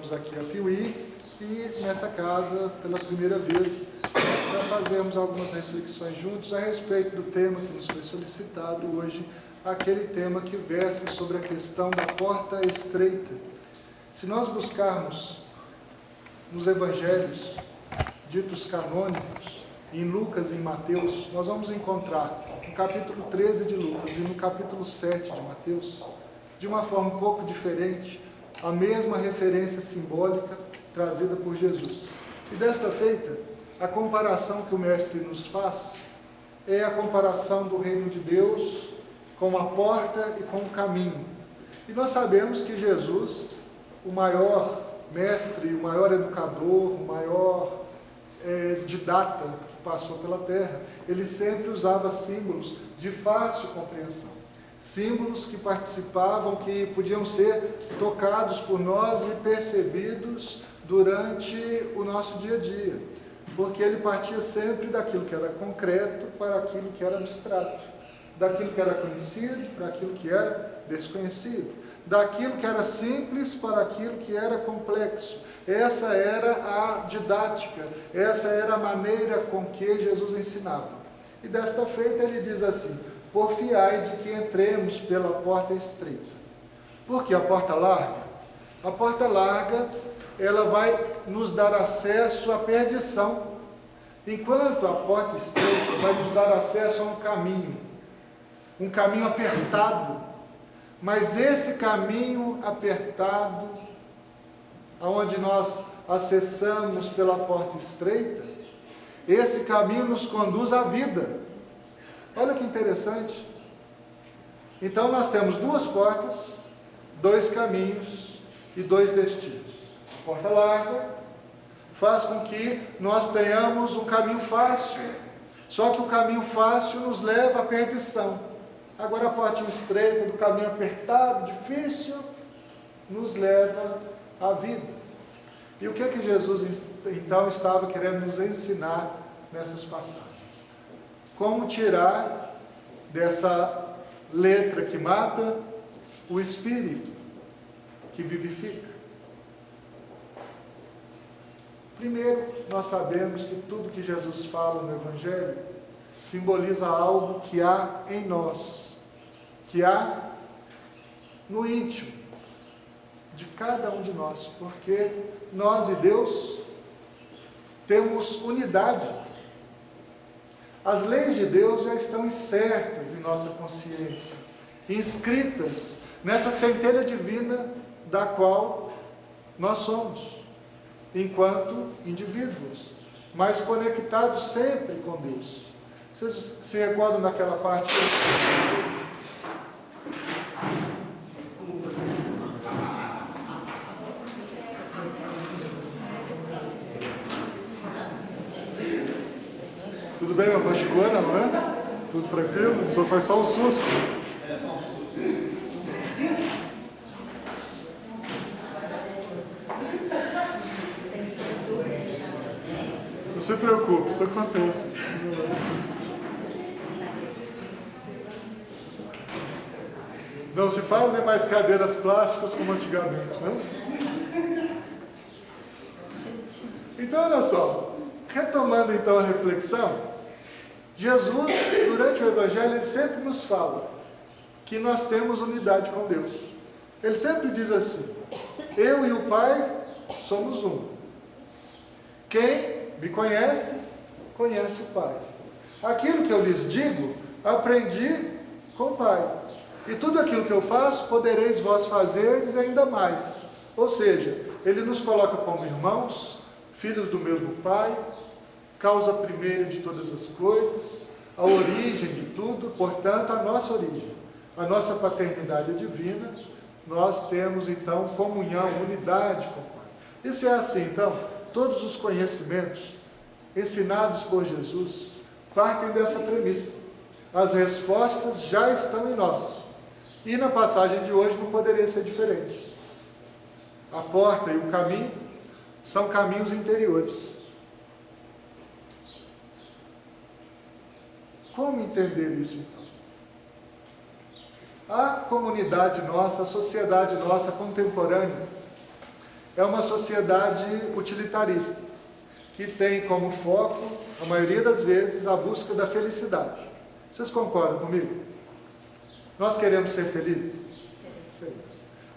estamos aqui a Piuí e nessa casa, pela primeira vez, já fazemos algumas reflexões juntos a respeito do tema que nos foi solicitado hoje, aquele tema que versa sobre a questão da porta estreita. Se nós buscarmos nos evangelhos ditos canônicos, em Lucas e em Mateus, nós vamos encontrar no capítulo 13 de Lucas e no capítulo 7 de Mateus, de uma forma um pouco diferente, a mesma referência simbólica trazida por Jesus. E desta feita, a comparação que o Mestre nos faz é a comparação do reino de Deus com a porta e com o caminho. E nós sabemos que Jesus, o maior mestre, o maior educador, o maior didata que passou pela terra, ele sempre usava símbolos de fácil compreensão. Símbolos que participavam, que podiam ser tocados por nós e percebidos durante o nosso dia a dia. Porque ele partia sempre daquilo que era concreto para aquilo que era abstrato. Daquilo que era conhecido para aquilo que era desconhecido. Daquilo que era simples para aquilo que era complexo. Essa era a didática, essa era a maneira com que Jesus ensinava. E desta feita ele diz assim: porfiai de que entremos pela porta estreita. Por que a porta larga? A porta larga, ela vai nos dar acesso à perdição, enquanto a porta estreita vai nos dar acesso a um caminho apertado. Mas esse caminho apertado, aonde nós acessamos pela porta estreita, esse caminho nos conduz à vida. Olha que interessante. Então nós temos duas portas, dois caminhos e dois destinos. A porta larga faz com que nós tenhamos um caminho fácil, só que o caminho fácil nos leva à perdição. Agora a porta estreita do caminho apertado, difícil, nos leva à vida. E o que é que Jesus então estava querendo nos ensinar nessas passagens? Como tirar dessa letra que mata o espírito que vivifica. Primeiro, nós sabemos que tudo que Jesus fala no Evangelho simboliza algo que há em nós, que há no íntimo de cada um de nós, porque nós e Deus temos unidade. As leis de Deus já estão incertas em nossa consciência, inscritas nessa centelha divina da qual nós somos, enquanto indivíduos, mas conectados sempre com Deus. Vocês se recordam daquela parte que tudo bem, meu Pachicona, não é? Tudo tranquilo? Só foi só um susto. Não se preocupe, isso acontece. Não se fazem mais cadeiras plásticas como antigamente, né? Então, olha só. Retomando então a reflexão, Jesus, durante o Evangelho, ele sempre nos fala que nós temos unidade com Deus. Ele sempre diz assim: eu e o Pai somos um. Quem me conhece, conhece o Pai. Aquilo que eu lhes digo, aprendi com o Pai. E tudo aquilo que eu faço, podereis vós fazer ainda mais. Ou seja, ele nos coloca como irmãos, filhos do mesmo Pai, causa primeira de todas as coisas, a origem de tudo, portanto, a nossa origem, a nossa paternidade divina, nós temos então comunhão, unidade com o Pai. E se é assim, então, todos os conhecimentos ensinados por Jesus partem dessa premissa. As respostas já estão em nós. E na passagem de hoje não poderia ser diferente. A porta e o caminho são caminhos interiores. Como entender isso então? A comunidade nossa, a sociedade nossa contemporânea, é uma sociedade utilitarista, que tem como foco, a maioria das vezes, a busca da felicidade. Vocês concordam comigo? Nós queremos ser felizes?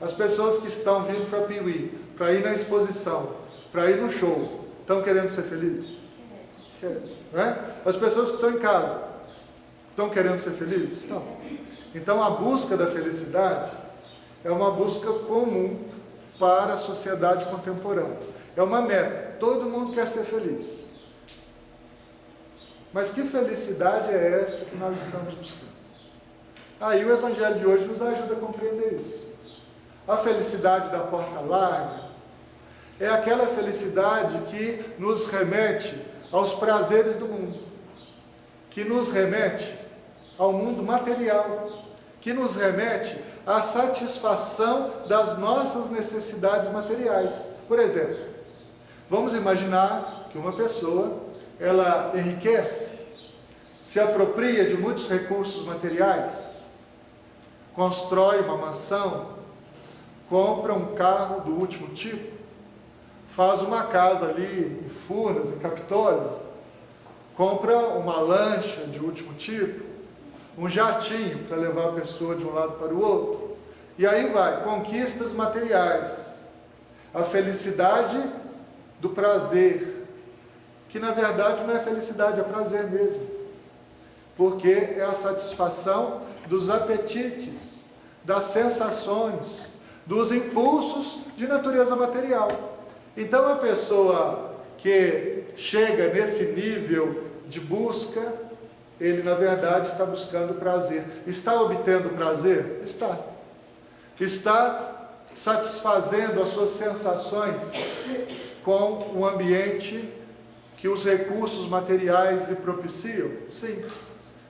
As pessoas que estão vindo para Piuí, para ir na exposição, para ir no show, estão querendo ser felizes? Querem, não é? As pessoas que estão em casa, estão querendo ser felizes? Estão. Então a busca da felicidade é uma busca comum para a sociedade contemporânea. É uma meta, todo mundo quer ser feliz. Mas que felicidade é essa que nós estamos buscando? Aí o Evangelho de hoje nos ajuda a compreender isso. A felicidade da porta larga é aquela felicidade que nos remete aos prazeres do mundo, que nos remete ao mundo material, que nos remete à satisfação das nossas necessidades materiais. Por exemplo, vamos imaginar que uma pessoa, ela enriquece, se apropria de muitos recursos materiais, constrói uma mansão, compra um carro do último tipo, faz uma casa ali em Furnas, em Capitólio, compra uma lancha de último tipo, um jatinho para levar a pessoa de um lado para o outro, e aí vai, conquistas materiais, a felicidade do prazer, que na verdade não é felicidade, é prazer mesmo, porque é a satisfação dos apetites, das sensações, dos impulsos de natureza material. Então a pessoa que chega nesse nível de busca, ele na verdade está buscando prazer. Está obtendo prazer? Está. Está satisfazendo as suas sensações com um ambiente que os recursos materiais lhe propiciam? Sim.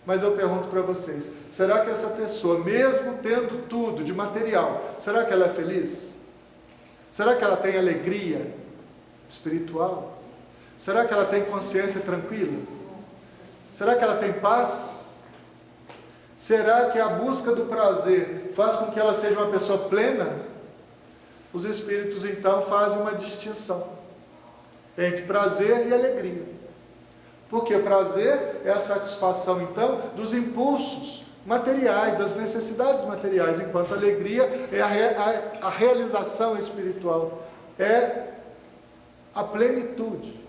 Mas eu pergunto para vocês, será que essa pessoa, mesmo tendo tudo de material, será que ela é feliz? Será que ela tem alegria espiritual? Será que ela tem consciência tranquila? Será que ela tem paz? Será que a busca do prazer faz com que ela seja uma pessoa plena? Os espíritos então fazem uma distinção entre prazer e alegria. Porque prazer é a satisfação então dos impulsos materiais, das necessidades materiais, enquanto alegria é a realização espiritual, é a plenitude.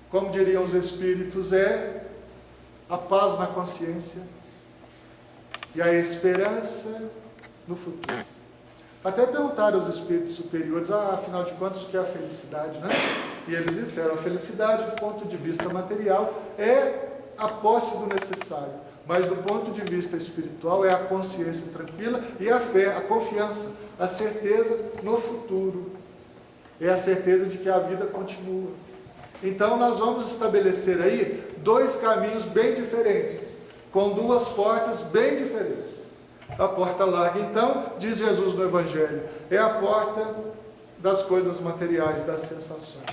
Como diriam os espíritos, é a paz na consciência e a esperança no futuro. Até perguntaram aos espíritos superiores, afinal de contas, o que é a felicidade, né? E eles disseram, a felicidade do ponto de vista material é a posse do necessário, mas do ponto de vista espiritual é a consciência tranquila e a fé, a confiança, a certeza no futuro, é a certeza de que a vida continua. Então nós vamos estabelecer aí dois caminhos bem diferentes, com duas portas bem diferentes. A porta larga, então, diz Jesus no Evangelho, é a porta das coisas materiais, das sensações,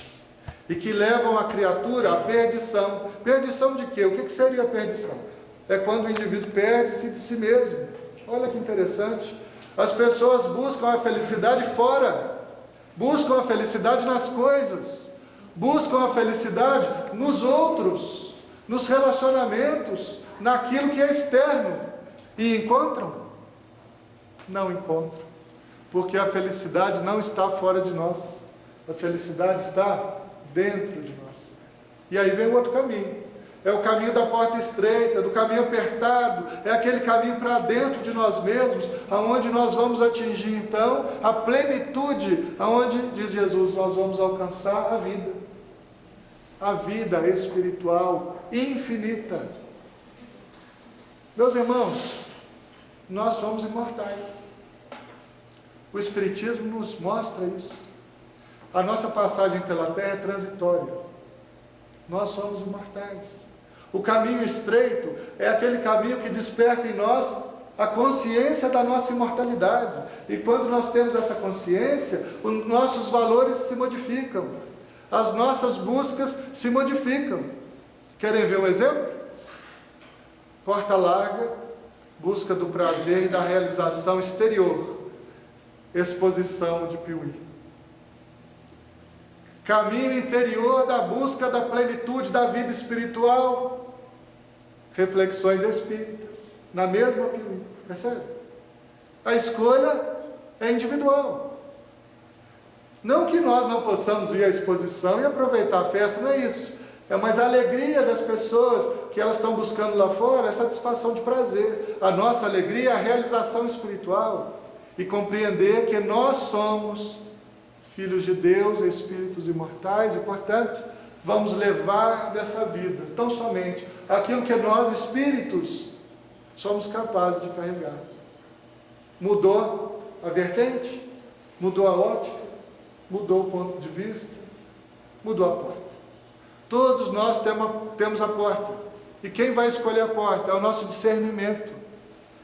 e que levam a criatura à perdição. Perdição de quê? O que seria a perdição? É quando o indivíduo perde-se de si mesmo. Olha que interessante. As pessoas buscam a felicidade fora, buscam a felicidade nas coisas, buscam a felicidade nos outros, nos relacionamentos, naquilo que é externo, e encontram? Não encontram, porque a felicidade não está fora de nós, a felicidade está dentro de nós. E aí vem o outro caminho, é o caminho da porta estreita, do caminho apertado, é aquele caminho para dentro de nós mesmos, aonde nós vamos atingir então a plenitude, aonde, diz Jesus, nós vamos alcançar a vida espiritual infinita. Meus irmãos, nós somos imortais. O Espiritismo nos mostra isso. A nossa passagem pela Terra é transitória. Nós somos imortais. O caminho estreito é aquele caminho que desperta em nós a consciência da nossa imortalidade. E quando nós temos essa consciência, os nossos valores se modificam. As nossas buscas se modificam. Querem ver um exemplo? Porta larga, busca do prazer e da realização exterior. Exposição de Piuí. caminho interior da busca da plenitude da vida espiritual, reflexões espíritas, na mesma opinião, percebe? A escolha é individual. Não que nós não possamos ir à exposição e aproveitar a festa, não é isso. É mais a alegria das pessoas que elas estão buscando lá fora, é satisfação de prazer. A nossa alegria é a realização espiritual e compreender que nós somos filhos de Deus, espíritos imortais e, portanto, vamos levar dessa vida tão somente aquilo que nós, espíritos, somos capazes de carregar. Mudou a vertente, mudou a ótica, mudou o ponto de vista, mudou a porta. Todos nós temos a porta. E quem vai escolher a porta? É o nosso discernimento.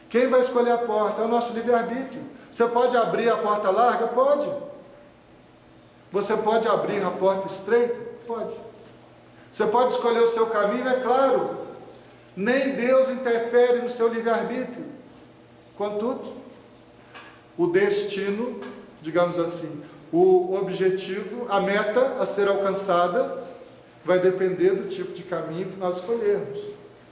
Quem vai escolher a porta? É o nosso livre-arbítrio. Você pode abrir a porta larga? Pode. Você pode abrir a porta estreita? Pode. Você pode escolher o seu caminho? É claro. Nem Deus interfere no seu livre-arbítrio. Contudo, o destino, digamos assim, o objetivo, a meta a ser alcançada, vai depender do tipo de caminho que nós escolhermos.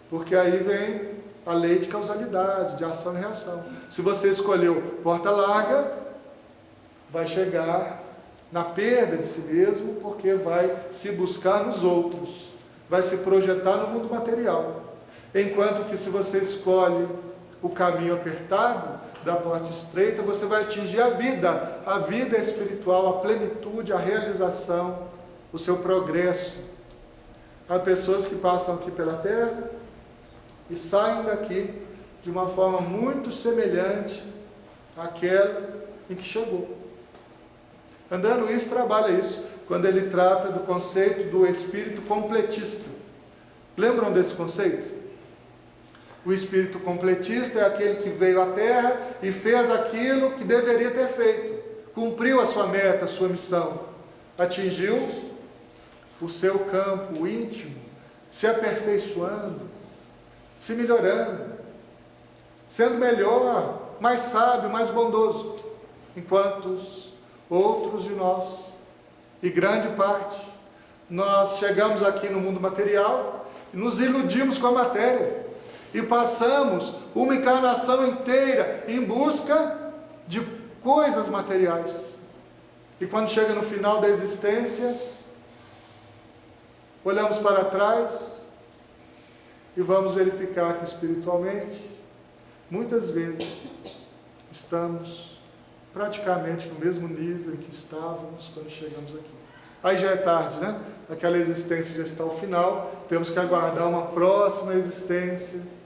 Porque aí vem a lei de causalidade, de ação e reação. Se você escolheu porta larga, vai chegar na perda de si mesmo, porque vai se buscar nos outros, vai se projetar no mundo material. Enquanto que se você escolhe o caminho apertado, da porta estreita, você vai atingir a vida espiritual, a plenitude, a realização, o seu progresso. Há pessoas que passam aqui pela terra e saem daqui de uma forma muito semelhante àquela em que chegou. André Luiz trabalha isso, quando ele trata do conceito do espírito completista. Lembram desse conceito? O espírito completista é aquele que veio à Terra e fez aquilo que deveria ter feito. Cumpriu a sua meta, a sua missão. Atingiu o seu campo íntimo, se aperfeiçoando, se melhorando, sendo melhor, mais sábio, mais bondoso. Enquanto outros de nós, e grande parte, nós chegamos aqui no mundo material e nos iludimos com a matéria. E passamos uma encarnação inteira em busca de coisas materiais. E quando chega no final da existência, olhamos para trás e vamos verificar que espiritualmente, muitas vezes, estamos praticamente no mesmo nível em que estávamos quando chegamos aqui. Aí já é tarde, né? Aquela existência já está ao final, temos que aguardar uma próxima existência.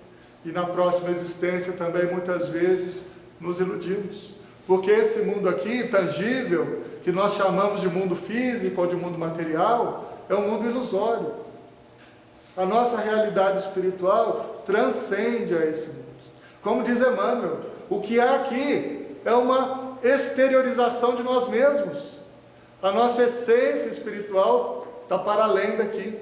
E na próxima existência também muitas vezes nos iludimos. Porque esse mundo aqui, tangível, que nós chamamos de mundo físico ou de mundo material, é um mundo ilusório. A nossa realidade espiritual transcende a esse mundo. Como diz Emmanuel, o que há aqui é uma exteriorização de nós mesmos. A nossa essência espiritual está para além daqui.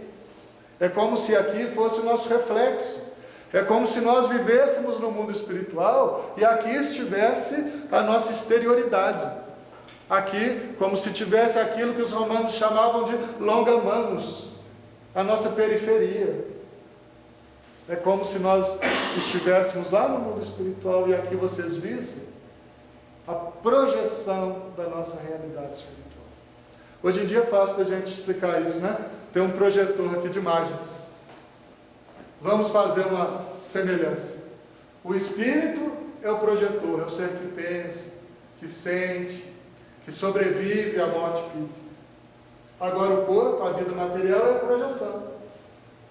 É como se aqui fosse o nosso reflexo. É como se nós vivêssemos no mundo espiritual e aqui estivesse a nossa exterioridade. Aqui, como se tivesse aquilo que os romanos chamavam de longa-manus, a nossa periferia. É como se nós estivéssemos lá no mundo espiritual e aqui vocês vissem a projeção da nossa realidade espiritual. Hoje em dia é fácil da gente explicar isso, né? Tem um projetor aqui de imagens. Vamos fazer uma semelhança. O espírito é o projetor, é o ser que pensa, que sente, que sobrevive à morte física. Agora o corpo, a vida material, é a projeção.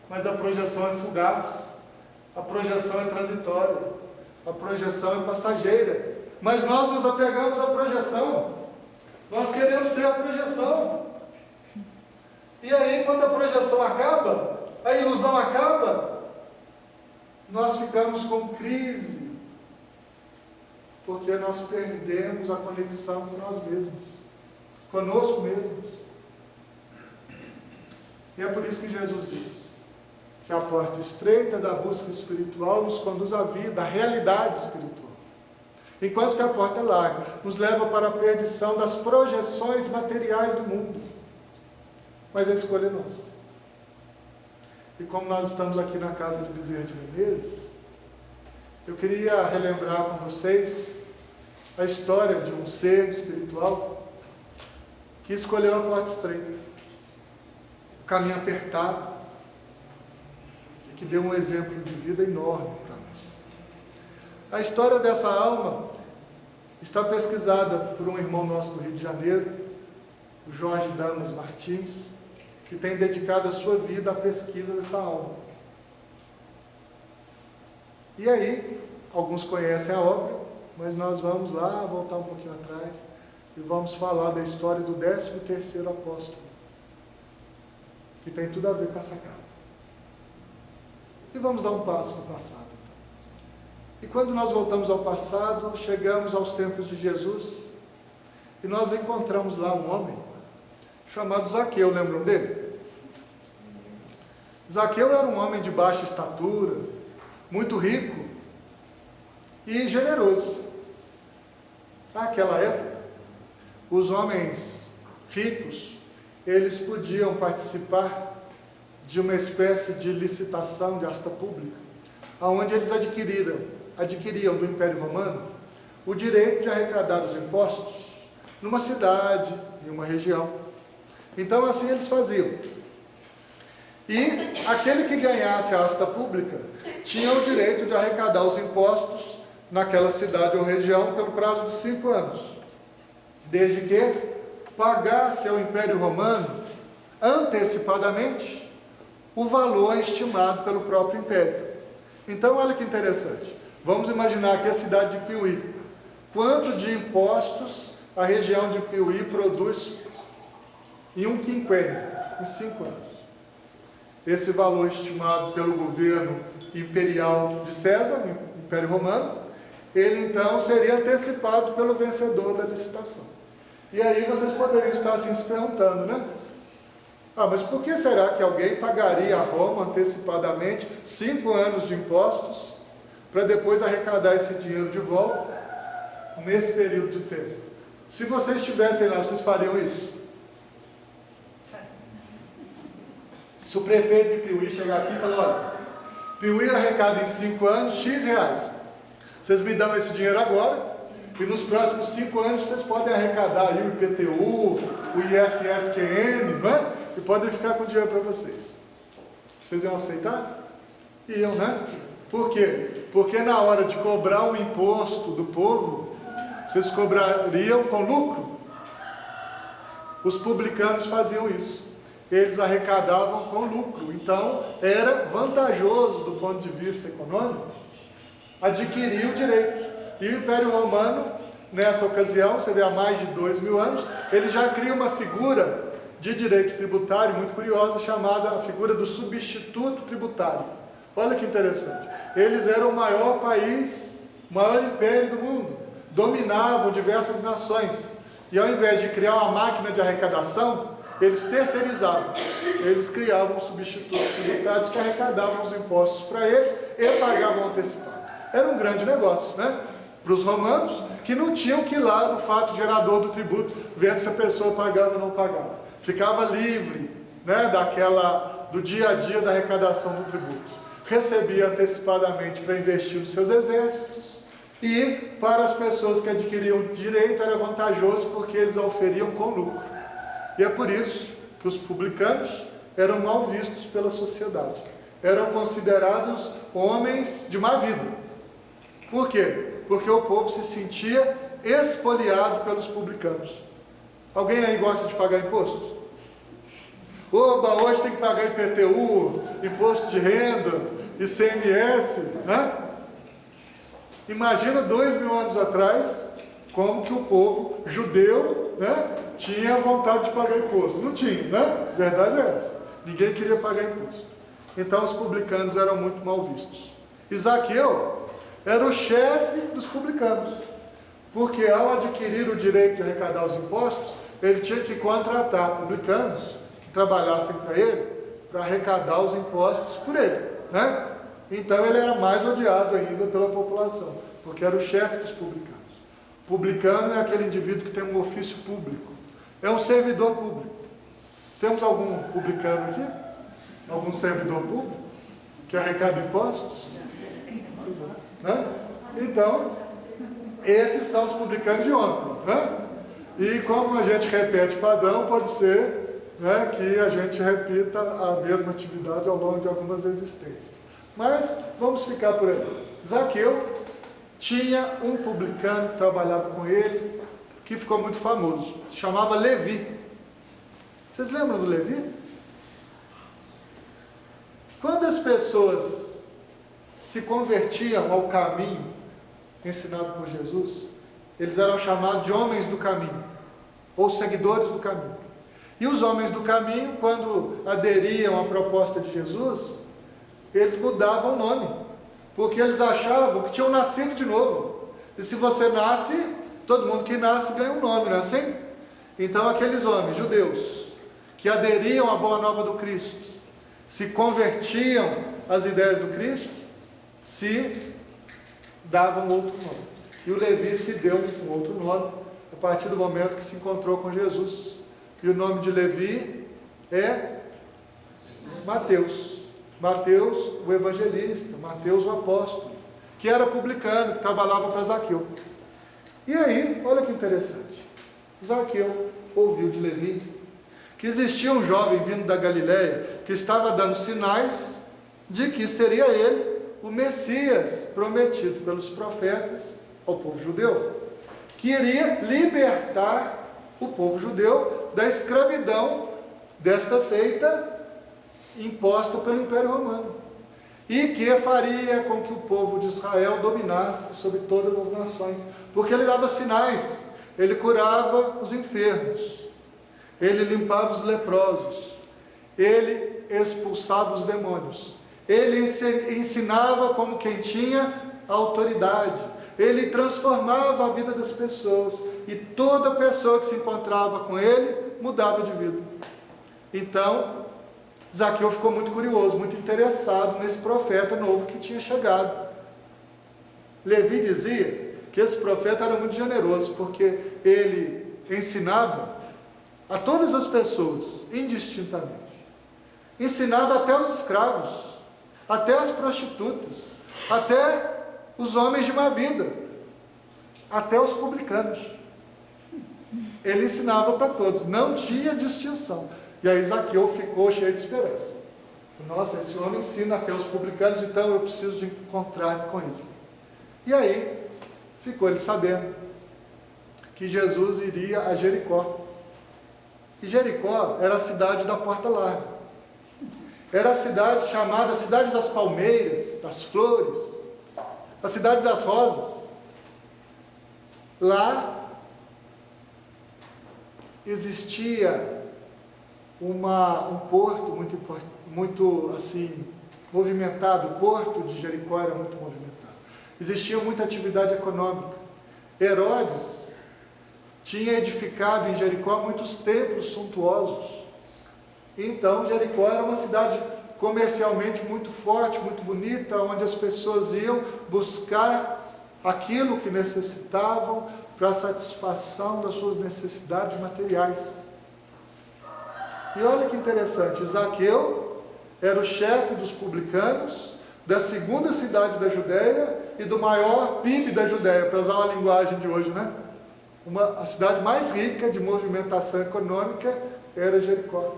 Mas a projeção é fugaz, a projeção é transitória, a projeção é passageira. Mas nós nos apegamos à projeção. Nós queremos ser a projeção. E aí, quando a projeção acaba, a ilusão acaba, nós ficamos com crise, porque nós perdemos a conexão com nós mesmos, conosco mesmos. E é por isso que Jesus diz que a porta estreita da busca espiritual nos conduz à vida, à realidade espiritual. Enquanto que a porta larga nos leva para a perdição das projeções materiais do mundo. mas a escolha é nossa. E como nós estamos aqui na casa de Bezerra de Menezes, eu queria relembrar com vocês a história de um ser espiritual que escolheu a porta estreita, o caminho apertado, e que deu um exemplo de vida enorme para nós. A história dessa alma está pesquisada por um irmão nosso do Rio de Janeiro, o Jorge Damas Martins, que tem dedicado a sua vida à pesquisa dessa alma. E aí, alguns conhecem a obra, mas nós vamos lá, voltar um pouquinho atrás, e vamos falar da história do 13º apóstolo, que tem tudo a ver com essa casa. E vamos dar um passo no passado. E quando nós voltamos ao passado, chegamos aos tempos de Jesus, e nós encontramos lá um homem chamado Zaqueu, lembram dele? Zaqueu era um homem de baixa estatura, muito rico e generoso. Naquela época, os homens ricos, eles podiam participar de uma espécie de licitação de asta pública, onde eles adquiriam do Império Romano o direito de arrecadar os impostos numa cidade, em uma região. Então assim eles faziam. E aquele que ganhasse a asta pública tinha o direito de arrecadar os impostos naquela cidade ou região pelo prazo de 5 anos, desde que pagasse ao Império Romano antecipadamente o valor estimado pelo próprio Império. Então olha que interessante, vamos imaginar aqui a cidade de Piuí. Quanto de impostos a região de Piuí produz em um quinquênio, em 5 anos? Esse valor estimado pelo governo imperial de César, Império Romano, ele então seria antecipado pelo vencedor da licitação. E aí vocês poderiam estar assim se perguntando, né? Mas por que será que alguém pagaria a Roma antecipadamente 5 anos de impostos para depois arrecadar esse dinheiro de volta nesse período de tempo? Se vocês estivessem lá, vocês fariam isso? Se o prefeito de Piuí chegar aqui e falar, olha, Piuí arrecada em 5 anos X reais. Vocês me dão esse dinheiro agora, e nos próximos 5 anos vocês podem arrecadar aí o IPTU, o ISSQN, não é? E podem ficar com o dinheiro para vocês. Vocês iam aceitar? Iam, né? Por quê? Porque na hora de cobrar o imposto do povo, vocês cobrariam com lucro. Os publicanos faziam isso. Eles arrecadavam com lucro. Então, era vantajoso do ponto de vista econômico adquirir o direito. E o Império Romano, nessa ocasião, você vê há mais de 2000 anos, ele já cria uma figura de direito tributário muito curiosa, chamada a figura do substituto tributário. Olha que interessante. Eles eram o maior país, o maior império do mundo, dominavam diversas nações. E ao invés de criar uma máquina de arrecadação, eles terceirizavam. Eles criavam substitutos tributários que arrecadavam os impostos para eles e pagavam antecipado. Era um grande negócio, né? Para os romanos, que não tinham que ir lá no fato gerador do tributo, vendo se a pessoa pagava ou não pagava. Ficava livre, né, do dia a dia da arrecadação do tributo. Recebia antecipadamente para investir nos seus exércitos, e para as pessoas que adquiriam direito era vantajoso porque eles oferiam com lucro. E é por isso que os publicanos eram mal vistos pela sociedade. Eram considerados homens de má vida. Por quê? Porque o povo se sentia expoliado pelos publicanos. Alguém aí gosta de pagar imposto? Oba, hoje tem que pagar IPTU, imposto de renda, ICMS, né? Imagina 2000 anos atrás, como que o povo judeu, né, tinha vontade de pagar imposto. Não tinha, né? Verdade é essa. Ninguém queria pagar imposto. Então os publicanos eram muito mal vistos. E Zaqueu era o chefe dos publicanos, porque ao adquirir o direito de arrecadar os impostos, ele tinha que contratar publicanos que trabalhassem para ele, para arrecadar os impostos por ele, né? Então ele era mais odiado ainda pela população, porque era o chefe dos publicanos. Publicano é aquele indivíduo que tem um ofício público, é um servidor público. Temos algum publicano aqui? Algum servidor público que arrecada impostos? Né? Então, esses são os publicanos de ontem. Né? E como a gente repete padrão, pode ser, né, que a gente repita a mesma atividade ao longo de algumas existências. Mas vamos ficar por aí. Zaqueu tinha um publicano que trabalhava com ele, que ficou muito famoso, chamava Levi. Vocês lembram do Levi? Quando as pessoas se convertiam ao caminho ensinado por Jesus, eles eram chamados de homens do caminho, ou seguidores do caminho. E os homens do caminho, quando aderiam à proposta de Jesus, eles mudavam o nome, porque eles achavam que tinham nascido de novo. E se você nasce, todo mundo que nasce ganha um nome, não é assim? Então aqueles homens, judeus, que aderiam à boa nova do Cristo, se convertiam às ideias do Cristo, se davam outro nome. E o Levi se deu um outro nome a partir do momento que se encontrou com Jesus. E o nome de Levi é Mateus. Mateus, o evangelista, Mateus, o apóstolo, que era publicano, que trabalhava para Zaqueu. E aí, olha que interessante. Zaqueu ouviu de Levi que existia um jovem vindo da Galileia que estava dando sinais de que seria ele o Messias prometido pelos profetas ao povo judeu, que iria libertar o povo judeu da escravidão desta feita imposta pelo Império Romano, e que faria com que o povo de Israel dominasse sobre todas as nações, porque ele dava sinais, ele curava os enfermos, ele limpava os leprosos, ele expulsava os demônios, ele ensinava como quem tinha autoridade, ele transformava a vida das pessoas, e toda pessoa que se encontrava com ele mudava de vida. Então, Zaqueu ficou muito curioso, muito interessado nesse profeta novo que tinha chegado. Levi dizia que esse profeta era muito generoso, porque ele ensinava a todas as pessoas, indistintamente. Ensinava até os escravos, até as prostitutas, até os homens de má vida, até os publicanos. Ele ensinava para todos, não tinha distinção. E aí Zaqueu ficou cheio de esperança. Nossa, esse homem ensina até os publicanos, então eu preciso de encontrar com ele. E aí ficou ele sabendo que Jesus iria a Jericó. E Jericó era a cidade da Porta Larga. Era a cidade chamada Cidade das Palmeiras, das Flores, a Cidade das Rosas. Lá existia um porto muito assim, movimentado. O porto de Jericó era muito movimentado. Existia muita atividade econômica. Herodes tinha edificado em Jericó muitos templos suntuosos. Então Jericó era uma cidade comercialmente muito forte, muito bonita, onde as pessoas iam buscar aquilo que necessitavam para a satisfação das suas necessidades materiais. E olha que interessante, Zaqueu era o chefe dos publicanos, da segunda cidade da Judéia e do maior PIB da Judéia, para usar uma linguagem de hoje, né? A cidade mais rica de movimentação econômica era Jericó.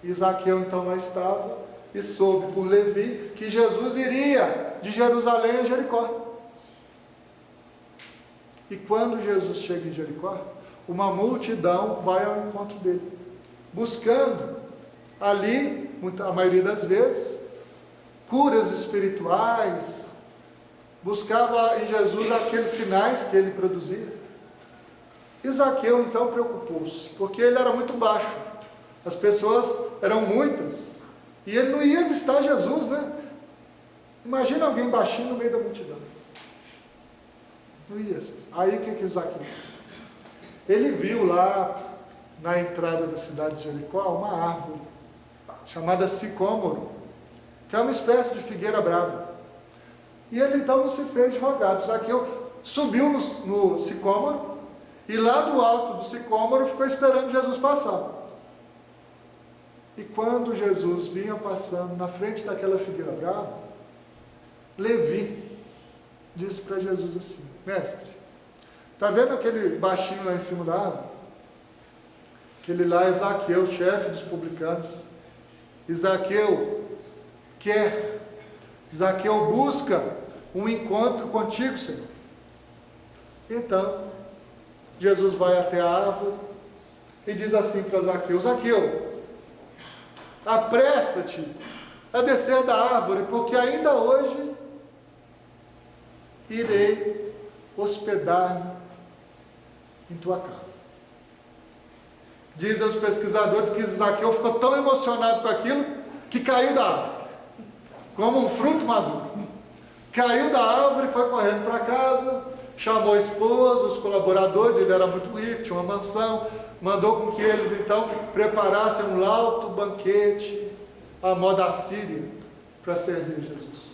E Zaqueu então lá estava e soube por Levi que Jesus iria de Jerusalém a Jericó. E quando Jesus chega em Jericó, uma multidão vai ao encontro dele, buscando ali, a maioria das vezes, curas espirituais, buscava em Jesus aqueles sinais que ele produzia. E Zaqueu então preocupou-se, porque ele era muito baixo, as pessoas eram muitas, e ele não ia avistar Jesus, né? Imagina alguém baixinho no meio da multidão. Não ia. Aí o que Zaqueu fez? Ele viu lá na entrada da cidade de Jericó uma árvore chamada sicômoro, que é uma espécie de figueira brava. E ele então não se fez de rogado. Zaqueu subiu no sicômoro, e lá do alto do sicômoro ficou esperando Jesus passar. E quando Jesus vinha passando na frente daquela figueira brava, Levi disse para Jesus assim: mestre, está vendo aquele baixinho lá em cima da árvore? Aquele lá é Zaqueu, chefe dos publicanos. E Zaqueu busca um encontro contigo, Senhor. Então, Jesus vai até a árvore e diz assim para Zaqueu: Zaqueu, apressa-te a descer da árvore, porque ainda hoje irei hospedar-me em tua casa. Dizem os pesquisadores que Zaqueu ficou tão emocionado com aquilo que caiu da árvore, como um fruto maduro. Caiu da árvore, foi correndo para casa, chamou a esposa, os colaboradores, ele era muito rico, tinha uma mansão, mandou com que eles então preparassem um alto banquete à moda assíria para servir Jesus.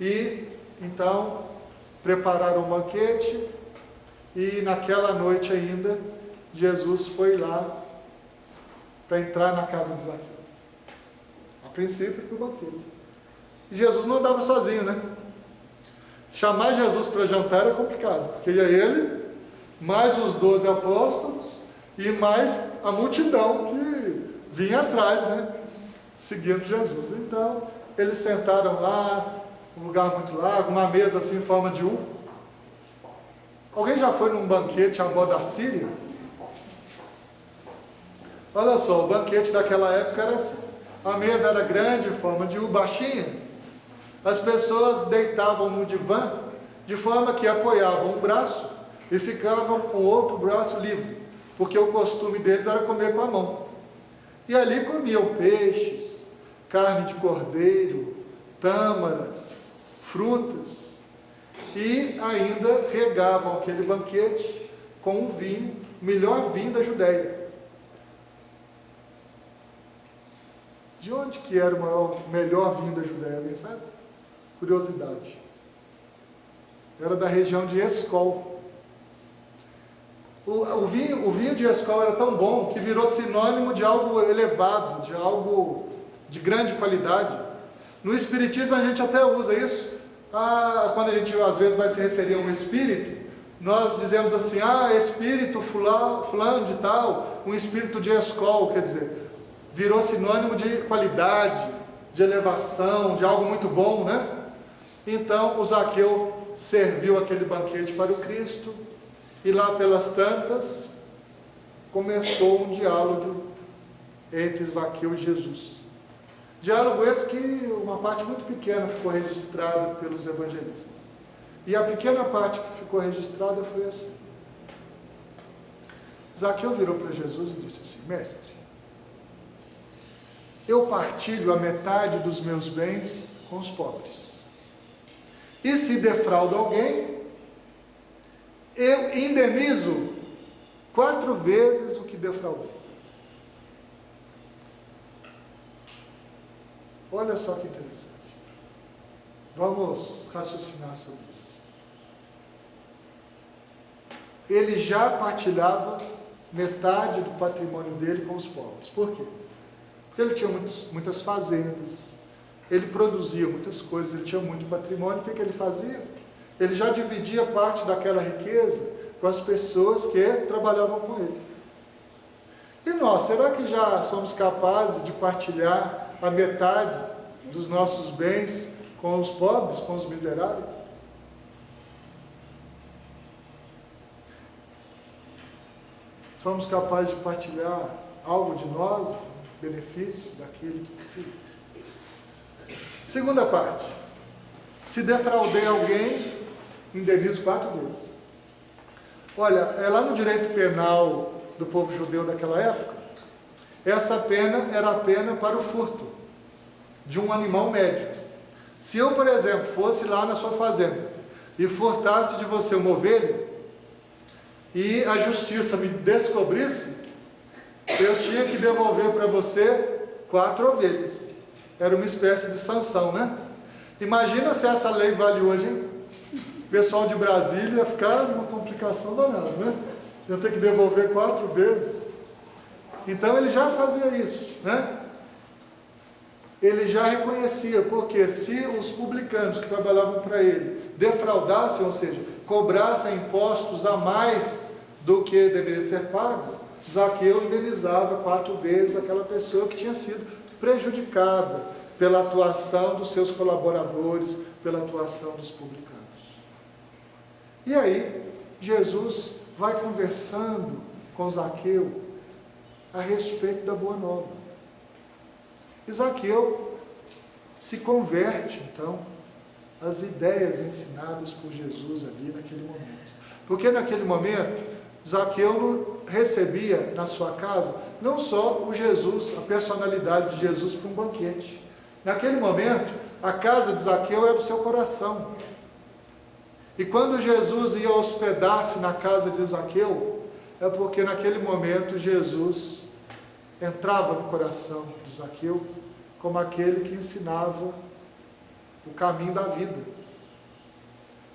E então prepararam um banquete, e naquela noite ainda Jesus foi lá para entrar na casa de Zaqueu. A princípio para o banquete. E Jesus não andava sozinho, né? Chamar Jesus para jantar era complicado, porque ia ele, mais os 12 apóstolos e mais a multidão que vinha atrás, né? Seguindo Jesus. Então, eles sentaram lá, um lugar muito largo, uma mesa assim em forma de U. Alguém já foi num banquete à moda síria? Olha só, o banquete daquela época era assim. A mesa era grande, em forma de U, baixinha. As pessoas deitavam no divã, de forma que apoiavam um braço e ficavam com o outro braço livre, porque o costume deles era comer com a mão. E ali comiam peixes, carne de cordeiro, tâmaras, frutas, e ainda regavam aquele banquete com um vinho, o melhor vinho da Judéia. De onde que era o melhor vinho da Judéia, alguém sabe? Curiosidade. Era da região de Escol. O vinho de Escol era tão bom que virou sinônimo de algo elevado, de algo de grande qualidade. No Espiritismo a gente até usa isso. Quando a gente às vezes vai se referir a um espírito, nós dizemos assim: espírito fulano de tal, um espírito de Escol, quer dizer, virou sinônimo de qualidade, de elevação, de algo muito bom, né? Então o Zaqueu serviu aquele banquete para o Cristo, e lá pelas tantas começou um diálogo entre Zaqueu e Jesus. Diálogo esse que uma parte muito pequena ficou registrada pelos evangelistas. E a pequena parte que ficou registrada foi assim: Zaqueu virou para Jesus e disse assim: mestre, eu partilho a metade dos meus bens com os pobres. E se defraudo alguém, eu indenizo 4 vezes o que defraudei. Olha só que interessante. Vamos raciocinar sobre isso. Ele já partilhava metade do patrimônio dele com os pobres. Por quê? Porque ele tinha muitas fazendas, ele produzia muitas coisas, ele tinha muito patrimônio. O que ele fazia? Ele já dividia parte daquela riqueza com as pessoas que trabalhavam com ele. E nós, será que já somos capazes de partilhar a metade dos nossos bens com os pobres, com os miseráveis? Somos capazes de partilhar algo de nós, benefício daquele que precisa? Segunda parte: se defraudei alguém, indenizo 4 vezes. Olha, lá no direito penal do povo judeu daquela época, essa pena era a pena para o furto de um animal médio. Se eu, por exemplo, fosse lá na sua fazenda e furtasse de você uma ovelha, e a justiça me descobrisse, eu tinha que devolver para você 4 ovelhas. Era uma espécie de sanção, né? Imagina se essa lei vale hoje, hein? O pessoal de Brasília ia ficar numa complicação danada, né? Eu ter que devolver 4 vezes. Então ele já fazia isso, né? Ele já reconhecia, porque se os publicanos que trabalhavam para ele defraudassem, ou seja, cobrassem impostos a mais do que deveria ser pago, Zaqueu indenizava 4 vezes aquela pessoa que tinha sido prejudicada pela atuação dos seus colaboradores, pela atuação dos publicanos. E aí, Jesus vai conversando com Zaqueu a respeito da Boa Nova. E Zaqueu se converte, então, às ideias ensinadas por Jesus ali naquele momento. Porque naquele momento, Zaqueu recebia na sua casa não só o Jesus, a personalidade de Jesus para um banquete. Naquele momento, a casa de Zaqueu era o seu coração. E quando Jesus ia hospedar-se na casa de Zaqueu, é porque naquele momento Jesus entrava no coração de Zaqueu como aquele que ensinava o caminho da vida.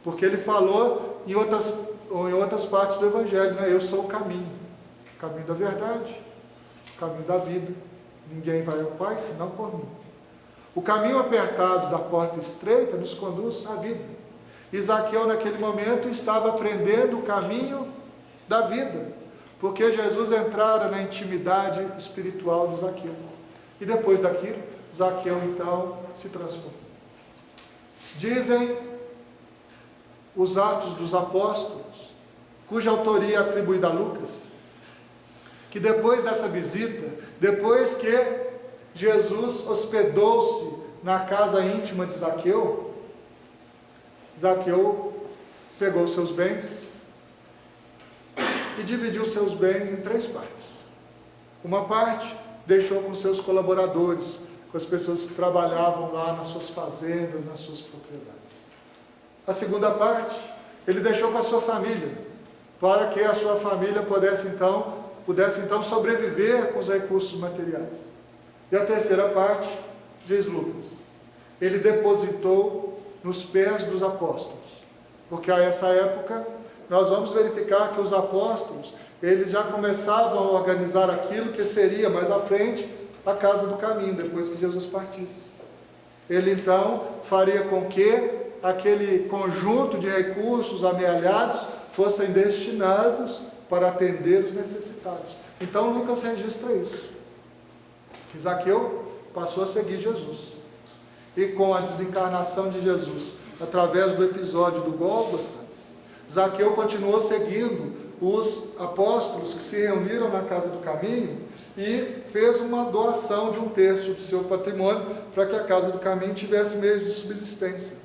Porque ele falou em outras partes do Evangelho, né? Eu sou o caminho da verdade, o caminho da vida. Ninguém vai ao Pai senão por mim. O caminho apertado da porta estreita nos conduz à vida. E Zaqueu naquele momento estava aprendendo o caminho da vida, porque Jesus entrara na intimidade espiritual de Zaqueu. E depois daquilo, Zaqueu então se transformou. Dizem os Atos dos Apóstolos, cuja autoria é atribuída a Lucas, que depois dessa visita, depois que Jesus hospedou-se na casa íntima de Zaqueu, Zaqueu pegou seus bens e dividiu seus bens em 3 partes. Uma parte deixou com seus colaboradores, com as pessoas que trabalhavam lá nas suas fazendas, nas suas propriedades. A segunda parte, ele deixou com a sua família, para que a sua família pudesse então sobreviver com os recursos materiais. E a terceira parte, diz Lucas, ele depositou nos pés dos apóstolos, porque a essa época nós vamos verificar que os apóstolos, eles já começavam a organizar aquilo que seria mais à frente a casa do caminho, depois que Jesus partisse. Ele então faria com que aquele conjunto de recursos amealhados fossem destinados para atender os necessitados. Então Lucas registra isso, que Zaqueu passou a seguir Jesus. E com a desencarnação de Jesus, através do episódio do Gólgota, Zaqueu continuou seguindo os apóstolos que se reuniram na casa do caminho e fez uma doação de 1/3 do seu patrimônio para que a casa do caminho tivesse meios de subsistência.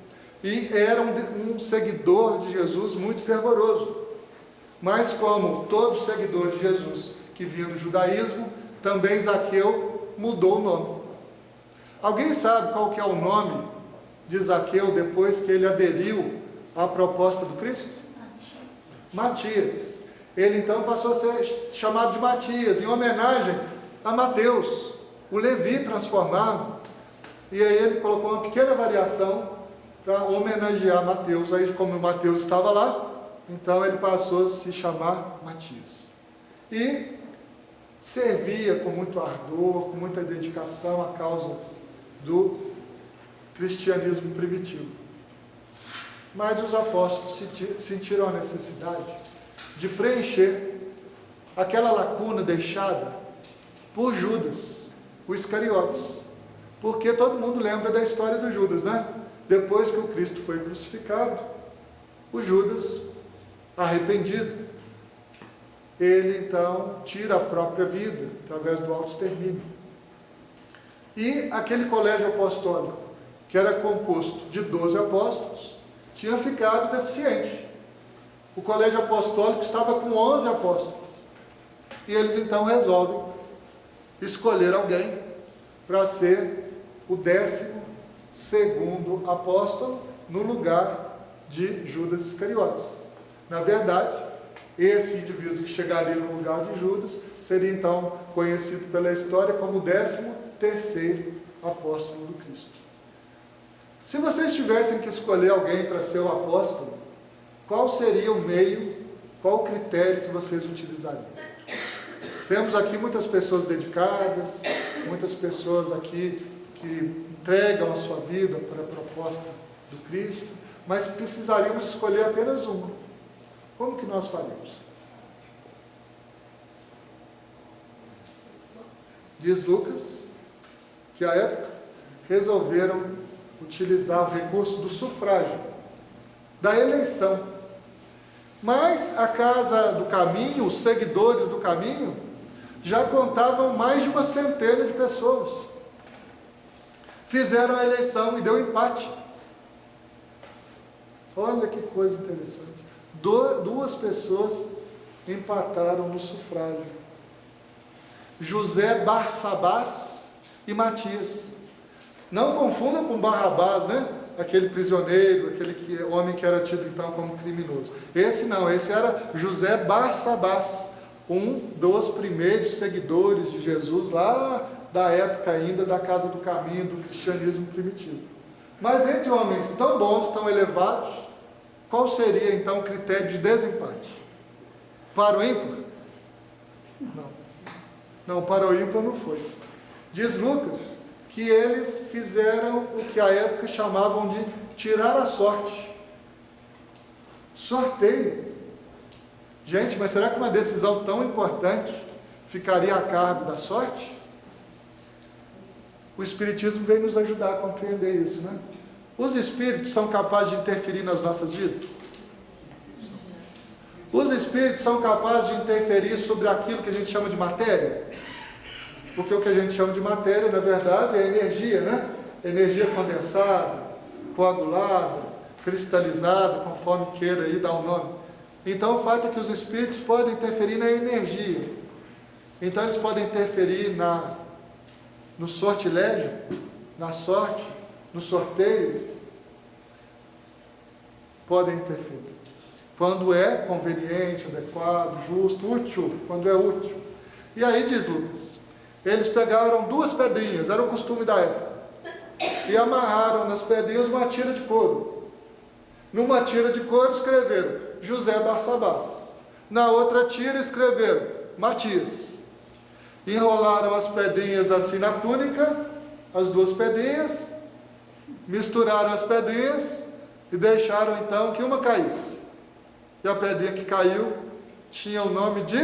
E era um seguidor de Jesus muito fervoroso. Mas como todo seguidor de Jesus que vinha do judaísmo, também Zaqueu mudou o nome. Alguém sabe qual que é o nome de Zaqueu depois que ele aderiu à proposta do Cristo? Matias. Ele então passou a ser chamado de Matias, em homenagem a Mateus, o Levi transformado. E aí ele colocou uma pequena variação para homenagear Mateus. Aí, como o Mateus estava lá, então ele passou a se chamar Matias. E servia com muito ardor, com muita dedicação à causa do cristianismo primitivo. Mas os apóstolos sentiram a necessidade de preencher aquela lacuna deixada por Judas, o Iscariotes. Porque todo mundo lembra da história do Judas, né? Depois que o Cristo foi crucificado, o Judas, arrependido, ele então tira a própria vida através do autoextermínio. E aquele colégio apostólico, que era composto de 12 apóstolos, tinha ficado deficiente. O colégio apostólico estava com 11 apóstolos. E eles então resolvem escolher alguém para ser o 12º apóstolo no lugar de Judas Iscariotes. Na verdade, esse indivíduo que chegaria no lugar de Judas seria então conhecido pela história como o 13º apóstolo do Cristo. Se vocês tivessem que escolher alguém para ser o apóstolo, qual seria o meio, qual o critério que vocês utilizariam? Temos aqui muitas pessoas dedicadas, muitas pessoas aqui que entregam a sua vida para a proposta do Cristo, mas precisaríamos escolher apenas uma. Como que nós faríamos? Diz Lucas que à época resolveram utilizar o recurso do sufrágio, da eleição. Mas a Casa do Caminho, os seguidores do caminho, já contavam mais de 100 de pessoas. Fizeram a eleição e deu empate. Olha que coisa interessante. Duas pessoas empataram no sufrágio. José Barsabás e Matias. Não confundam com Barrabás, né? Aquele prisioneiro, homem que era tido então como criminoso. Esse não, esse era José Barsabás, um dos primeiros seguidores de Jesus lá da época ainda da Casa do Caminho, do cristianismo primitivo. Mas entre homens tão bons, tão elevados, qual seria então o critério de desempate? Para o ímpar? Não, para o ímpar não foi. Diz Lucas que eles fizeram o que à época chamavam de tirar a sorte. Sorteio. Gente, mas será que uma decisão tão importante ficaria a cargo da sorte? O Espiritismo veio nos ajudar a compreender isso, né? Os espíritos são capazes de interferir nas nossas vidas? Os espíritos são capazes de interferir sobre aquilo que a gente chama de matéria? Porque o que a gente chama de matéria, na verdade, é energia, né? Energia condensada, coagulada, cristalizada, conforme queira aí dar o nome. Então, o fato é que os espíritos podem interferir na energia. Então, eles podem interferir no sortilégio, na sorte, no sorteio. Podem interferir. Quando é conveniente, adequado, justo, útil, quando é útil. E aí diz Lucas, eles pegaram 2 pedrinhas, era o costume da época, e amarraram nas pedrinhas uma tira de couro. Numa tira de couro escreveram José Barsabás. Na outra tira escreveram Matias. Enrolaram as pedrinhas assim na túnica, as 2 pedrinhas, misturaram as pedrinhas e deixaram então que uma caísse. E a pedrinha que caiu tinha o nome de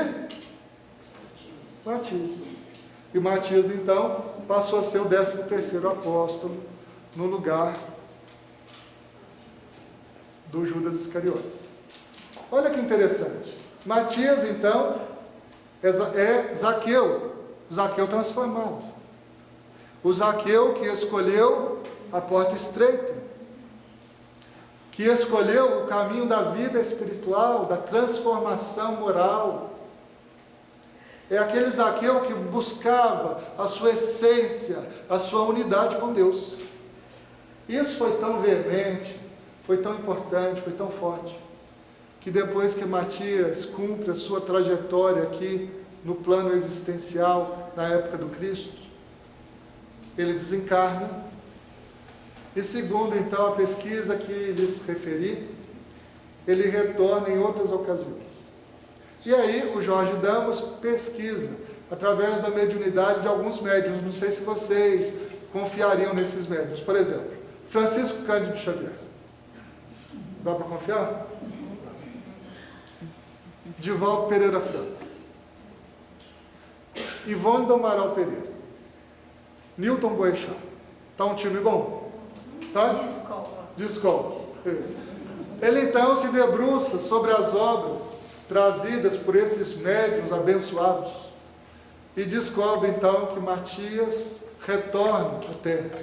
Matias. E Matias então passou a ser o 13º apóstolo no lugar do Judas Iscariotes. Olha que interessante. Matias então é Zaqueu, Zaqueu transformado. O Zaqueu que escolheu a porta estreita, que escolheu o caminho da vida espiritual, da transformação moral. É aquele Zaqueu que buscava a sua essência, a sua unidade com Deus. Isso foi tão veemente, foi tão importante, foi tão forte, que depois que Matias cumpre a sua trajetória aqui no plano existencial, na época do Cristo, ele desencarna. E segundo então a pesquisa que lhes referi, ele retorna em outras ocasiões. E aí o Jorge Damas pesquisa, através da mediunidade de alguns médiuns, não sei se vocês confiariam nesses médiuns. Por exemplo, Francisco Cândido Xavier. Dá para confiar? Divaldo Pereira Franco. Ivone do Amaral Pereira. Newton Boechat. Está um time bom? Tá? Desculpa. Ele então se debruça sobre as obras trazidas por esses médiuns abençoados e descobre então que Matias retorna à Terra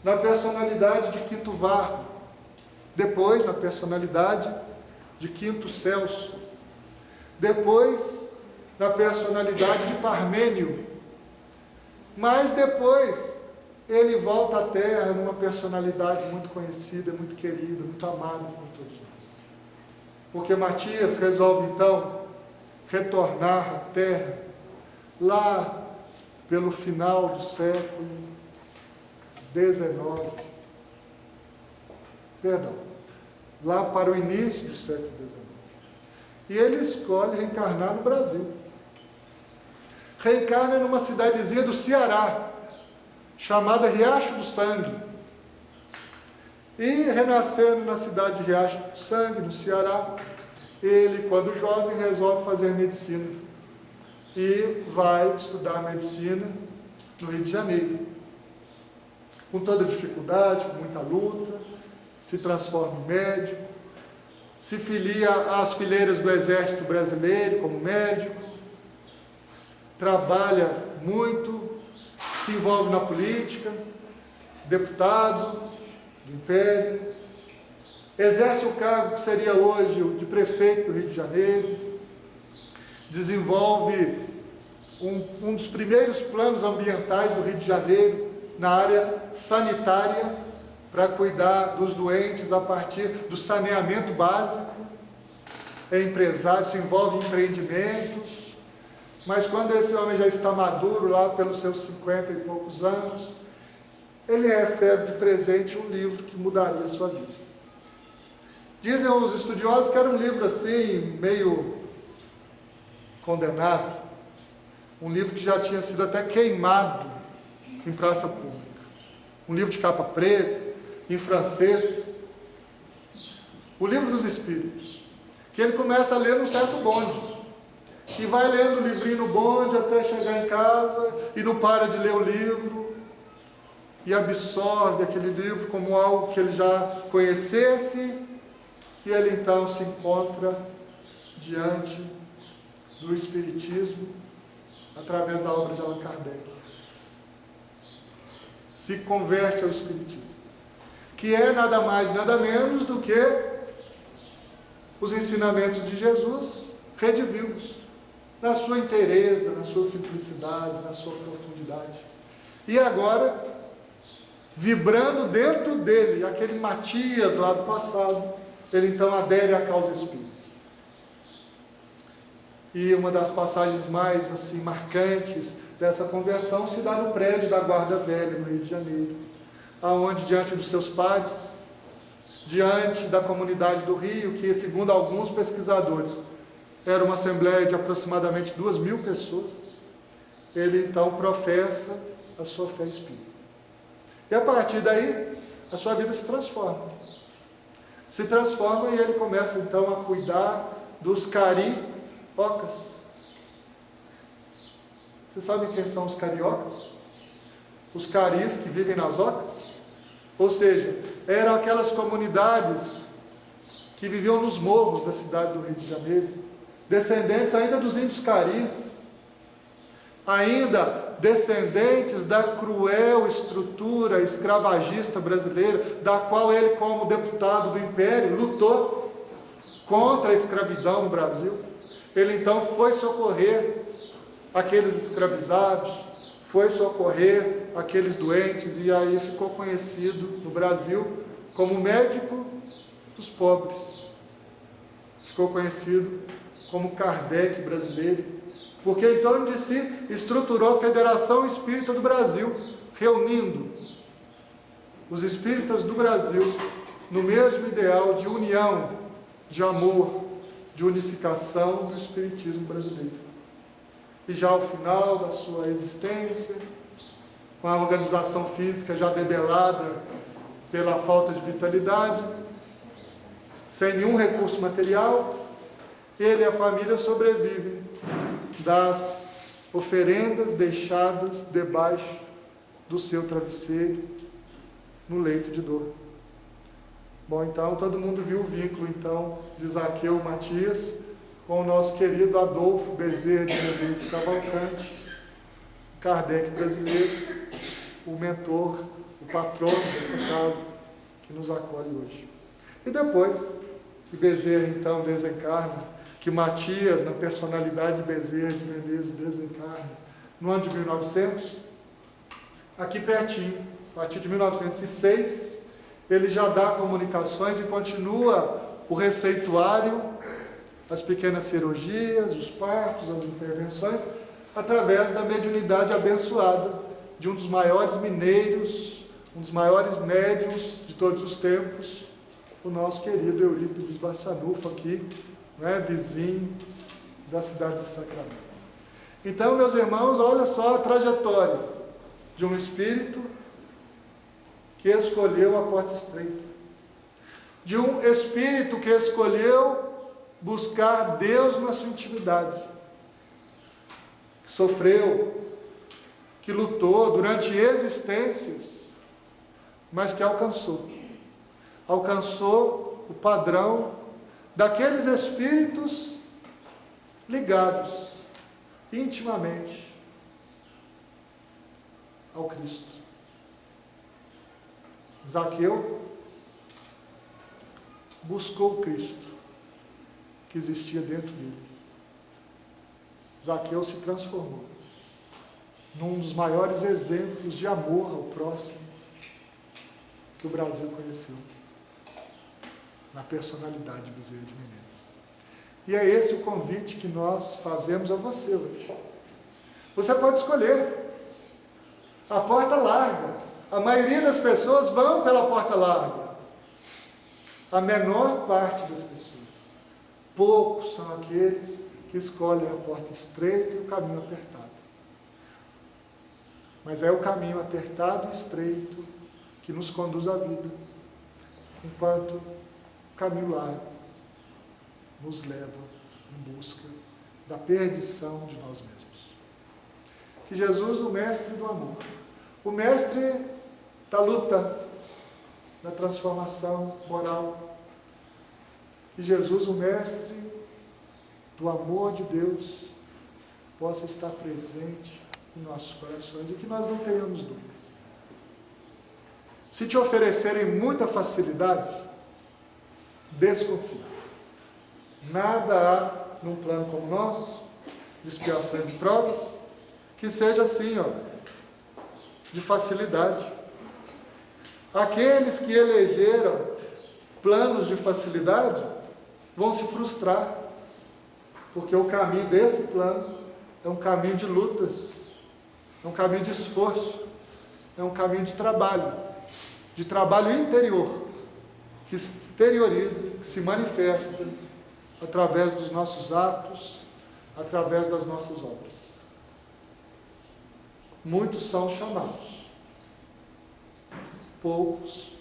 na personalidade de Quinto Varro, depois na personalidade de Quinto Celso, depois na personalidade de Parmênio, mas depois ele volta à Terra numa personalidade muito conhecida, muito querida, muito amada por todos nós. Porque Matias resolve então retornar à Terra lá pelo final do século XIX. Perdão, lá para o início do século XIX. E ele escolhe reencarnar no Brasil. reencarna numa cidadezinha do Ceará, chamada Riacho do Sangue. E renascendo na cidade de Riacho do Sangue, no Ceará, ele, quando jovem, resolve fazer medicina e vai estudar medicina no Rio de Janeiro. Com toda dificuldade, com muita luta, se transforma em médico, se filia às fileiras do Exército Brasileiro como médico, trabalha muito, se envolve na política, deputado do Império, exerce o cargo que seria hoje o de prefeito do Rio de Janeiro, desenvolve um dos primeiros planos ambientais do Rio de Janeiro na área sanitária para cuidar dos doentes a partir do saneamento básico. É empresário, se envolve em empreendimentos, mas quando esse homem já está maduro, lá pelos seus 50 e poucos anos, ele recebe de presente um livro que mudaria a sua vida. Dizem os estudiosos que era um livro assim, meio condenado, um livro que já tinha sido até queimado em praça pública, um livro de capa preta, em francês, o Livro dos Espíritos, que ele começa a ler num certo bonde, e vai lendo o livrinho no bonde até chegar em casa, e não para de ler o livro, e absorve aquele livro como algo que ele já conhecesse, e ele então se encontra diante do Espiritismo, através da obra de Allan Kardec. Se converte ao Espiritismo, que é nada mais, nada menos do que os ensinamentos de Jesus redivivos, na sua inteireza, na sua simplicidade, na sua profundidade. E agora, vibrando dentro dele, aquele Matias lá do passado, ele então adere à causa espírita. E uma das passagens mais assim marcantes dessa conversão se dá no prédio da Guarda Velha, no Rio de Janeiro, aonde, diante dos seus pares, diante da comunidade do Rio, que segundo alguns pesquisadores era uma assembleia de aproximadamente 2.000 pessoas, ele então professa a sua fé espírita. E a partir daí, a sua vida se transforma. Se transforma e ele começa então a cuidar dos cariocas. Vocês sabem quem são os cariocas? Os caris que vivem nas ocas? Ou seja, eram aquelas comunidades que viviam nos morros da cidade do Rio de Janeiro, descendentes ainda dos índios caris, ainda descendentes da cruel estrutura escravagista brasileira, da qual ele, como deputado do Império, lutou contra a escravidão no Brasil. Ele então foi socorrer aqueles escravizados, foi socorrer aqueles doentes, e aí ficou conhecido no Brasil como médico dos pobres. Ficou conhecido como Kardec brasileiro, porque em torno de si estruturou a Federação Espírita do Brasil, reunindo os espíritas do Brasil no mesmo ideal de união, de amor, de unificação do espiritismo brasileiro. E já ao final da sua existência, com a organização física já debelada pela falta de vitalidade, sem nenhum recurso material, ele e a família sobrevivem das oferendas deixadas debaixo do seu travesseiro, no leito de dor. Bom, então todo mundo viu o vínculo então de Zaqueu Matias com o nosso querido Adolfo Bezerra de Menezes Cavalcante, Kardec brasileiro, o mentor, o patrono dessa casa que nos acolhe hoje. E depois que Bezerra então desencarna, que Matias, na personalidade de Bezerra de Menezes, desencarna no ano de 1900, aqui pertinho, a partir de 1906, ele já dá comunicações e continua o receituário, as pequenas cirurgias, os partos, as intervenções, através da mediunidade abençoada de um dos maiores mineiros, um dos maiores médiuns de todos os tempos, o nosso querido Eurípides Bassanufo, aqui, né, vizinho da cidade de Sacramento. Então, meus irmãos, olha só a trajetória de um espírito que escolheu a porta estreita, de um espírito que escolheu buscar Deus na sua intimidade, que sofreu, que lutou durante existências, mas que alcançou o padrão daqueles espíritos ligados intimamente ao Cristo. Zaqueu buscou o Cristo que existia dentro dele. Zaqueu se transformou num dos maiores exemplos de amor ao próximo que o Brasil conheceu, na personalidade de Bezerra de Menezes. E é esse o convite que nós fazemos a você hoje. Você pode escolher a porta larga. A maioria das pessoas vão pela porta larga. A menor parte das pessoas. Poucos são aqueles que escolhem a porta estreita e o caminho apertado. Mas é o caminho apertado e estreito que nos conduz à vida, enquanto o caminho largo nos leva em busca da perdição de nós mesmos. Que Jesus, o mestre do amor, o mestre da luta, da transformação moral, que Jesus, o mestre do amor de Deus, possa estar presente em nossos corações e que nós não tenhamos dúvida. Se te oferecerem muita facilidade, desconfie. Nada há num plano como o nosso, de expiações e provas, que seja assim, de facilidade. Aqueles que elegeram planos de facilidade vão se frustrar, porque o caminho desse plano é um caminho de lutas, é um caminho de esforço, é um caminho de trabalho interior, que exterioriza, que se manifesta através dos nossos atos, através das nossas obras. Muitos são chamados, poucos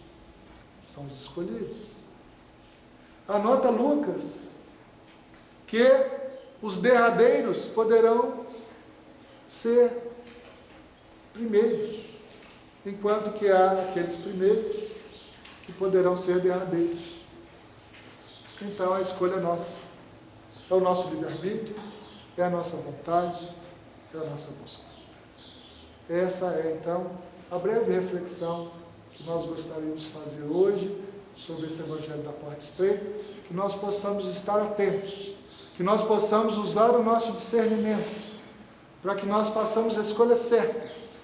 são os escolhidos. Anota Lucas que os derradeiros poderão ser primeiros, enquanto que há aqueles primeiros que poderão ser derradeiros. Então a escolha é nossa, é o nosso livre-arbítrio, é a nossa vontade, é a nossa busca. Essa é então a breve reflexão que nós gostaríamos de fazer hoje sobre esse Evangelho da Porta Estreita, que nós possamos estar atentos, que nós possamos usar o nosso discernimento, para que nós façamos escolhas certas,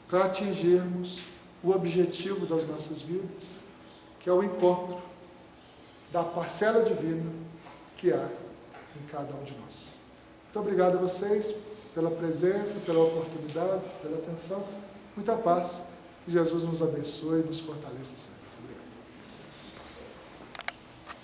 para atingirmos o objetivo das nossas vidas, que é o encontro da parcela divina que há em cada um de nós. Muito obrigado a vocês pela presença, pela oportunidade, pela atenção. Muita paz. Que Jesus nos abençoe e nos fortaleça sempre.